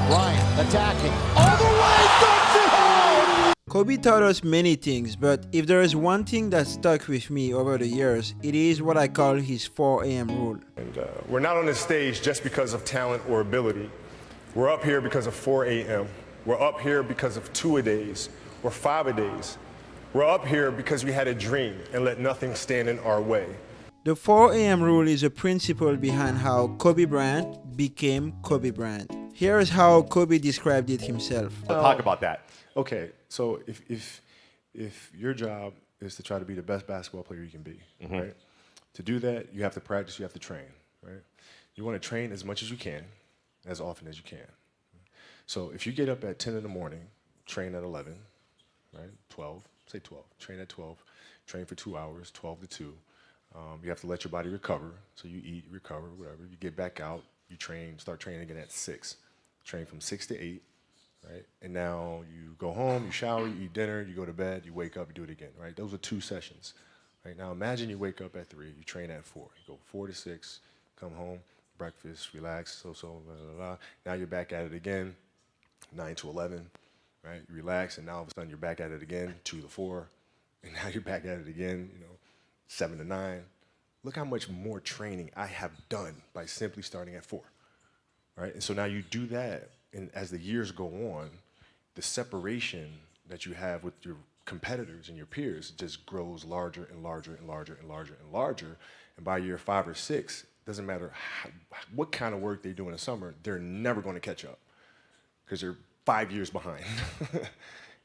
Bryant attacking. All the way, dumps it home! Kobe taught us many things, but if there is one thing that stuck with me over the years, it is what I call his 4 a.m. rule. And we're not on this stage just because of talent or ability. We're up here because of 4 a.m. We're up here because of 2-a-days or 5-a-days. We're up here because we had a dream and let nothing stand in our way. The 4 a.m. rule is a principle behind how Kobe Bryant became Kobe Bryant. Here is how Kobe described it himself. Talk about that. Okay, so if your job is to try to be the best basketball player you can be, right? To do that, you have to practice, you have to train, right? You want to train as much as you can, as often as you can. So if you get up at 10 in the morning, train at 11, right? 12, say 12, train at 12, train for 2 hours, 12 to 2. You have to let your body recover. So you eat, recover, whatever. You get back out, you train, start training again at 6. Train from 6 to 8, right? And now you go home, you shower, you eat dinner, you go to bed, you wake up, you do it again, right? Those are 2 sessions, right? Now imagine you wake up at 3, you train at 4. You go 4 to 6, come home, breakfast, relax, blah, blah, blah. Now you're back at it again, 9 to 11, right? You relax, and now all of a sudden you're back at it again, 2 to 4, and now you're back at it again, 7 to 9. Look how much more training I have done by simply starting at 4, right? And so now you do that, and as the years go on, the separation that you have with your competitors and your peers just grows larger and larger and larger and larger and larger. And by year 5 or 6, doesn't matter what kind of work they do in the summer, they're never going to catch up because they're 5 years behind.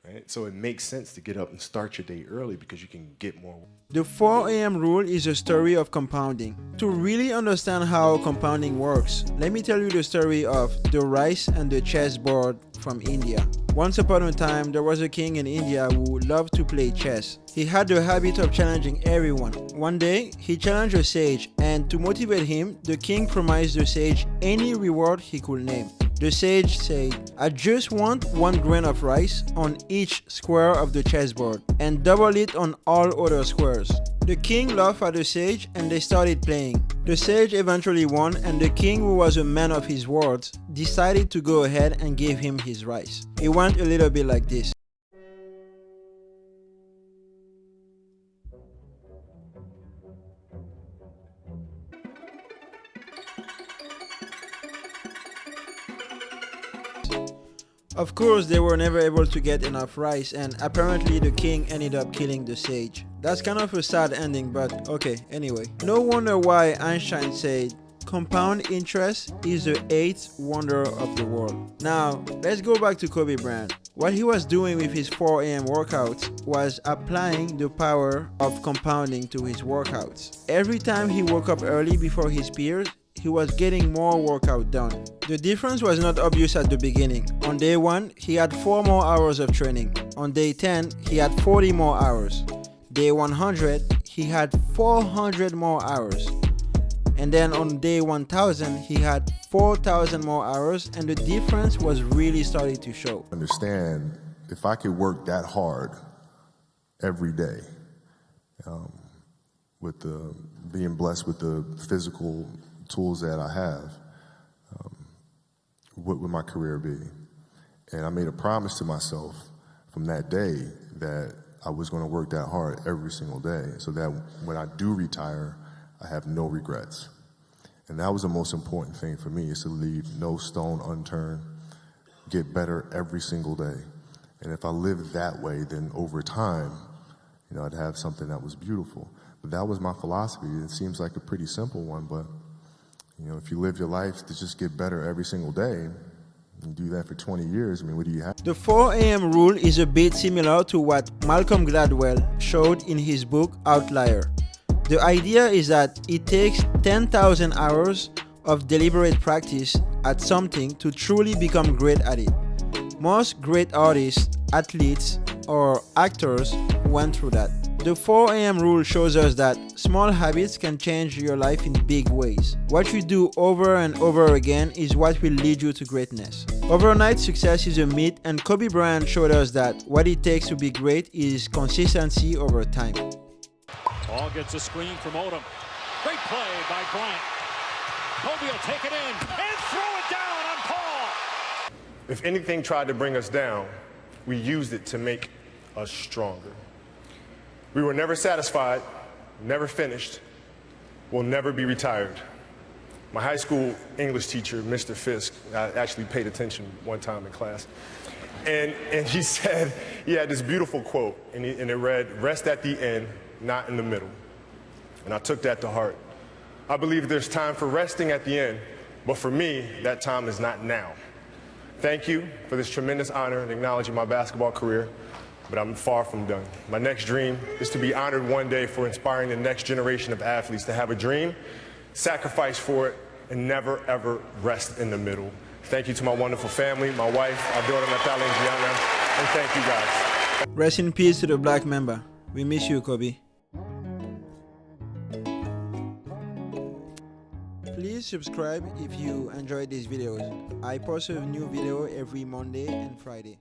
Right? So it makes sense to get up and start your day early because you can get more. The 4 a.m. rule is a story of compounding. To really understand how compounding works, let me tell you the story of the rice and the chessboard from India. Once upon a time, there was a king in India who loved to play chess. He had the habit of challenging everyone. One day, he challenged a sage, and to motivate him, the king promised the sage any reward he could name. The sage said, "I just want 1 grain of rice on each square of the chessboard and double it on all other squares." The king laughed at the sage and they started playing. The sage eventually won, and the king, who was a man of his words, decided to go ahead and give him his rice. It went a little bit like this. Of course, they were never able to get enough rice, and apparently the king ended up killing the sage. That's kind of a sad ending, but okay, anyway. No wonder why Einstein said, "Compound interest is the 8th wonder of the world." Now, let's go back to Kobe Bryant. What he was doing with his 4 a.m. workouts was applying the power of compounding to his workouts. Every time he woke up early before his peers, he was getting more workout done. The difference was not obvious at the beginning. On day 1, he had 4 more hours of training. On day 10, he had 40 more hours. Day 100, he had 400 more hours. And then on day 1000, he had 4,000 more hours, and the difference was really starting to show. Understand, if I could work that hard every day, with being blessed with the physical tools that I have, what would my career be? And I made a promise to myself from that day that I was going to work that hard every single day so that when I do retire, I have no regrets. And that was the most important thing for me, is to leave no stone unturned, get better every single day. And if I lived that way, then over time, I'd have something that was beautiful. But that was my philosophy. It seems like a pretty simple one, but if you live your life to just get better every single day, and do that for 20 years, what do you have? The 4 a.m. rule is a bit similar to what Malcolm Gladwell showed in his book Outlier. The idea is that it takes 10,000 hours of deliberate practice at something to truly become great at it. Most great artists, athletes, or actors went through that. The 4 a.m. rule shows us that small habits can change your life in big ways. What you do over and over again is what will lead you to greatness. Overnight success is a myth, and Kobe Bryant showed us that what it takes to be great is consistency over time. Ball gets a screen from Odom. Great play by Bryant. Kobe will take it in and throw it down on Paul. If anything tried to bring us down, we used it to make us stronger. We were never satisfied, never finished, will never be retired. My high school English teacher, Mr. Fisk, I actually paid attention one time in class, and he said, he had this beautiful quote, and it read, "Rest at the end, not in the middle." And I took that to heart. I believe there's time for resting at the end, but for me, that time is not now. Thank you for this tremendous honor in acknowledging my basketball career, but I'm far from done. My next dream is to be honored one day for inspiring the next generation of athletes to have a dream, sacrifice for it, and never, ever rest in the middle. Thank you to my wonderful family, my wife, our daughter Natalia and Gianna, and thank you guys. Rest in peace to the Black Mamba. We miss you, Kobe. Please subscribe if you enjoyed these videos. I post a new video every Monday and Friday.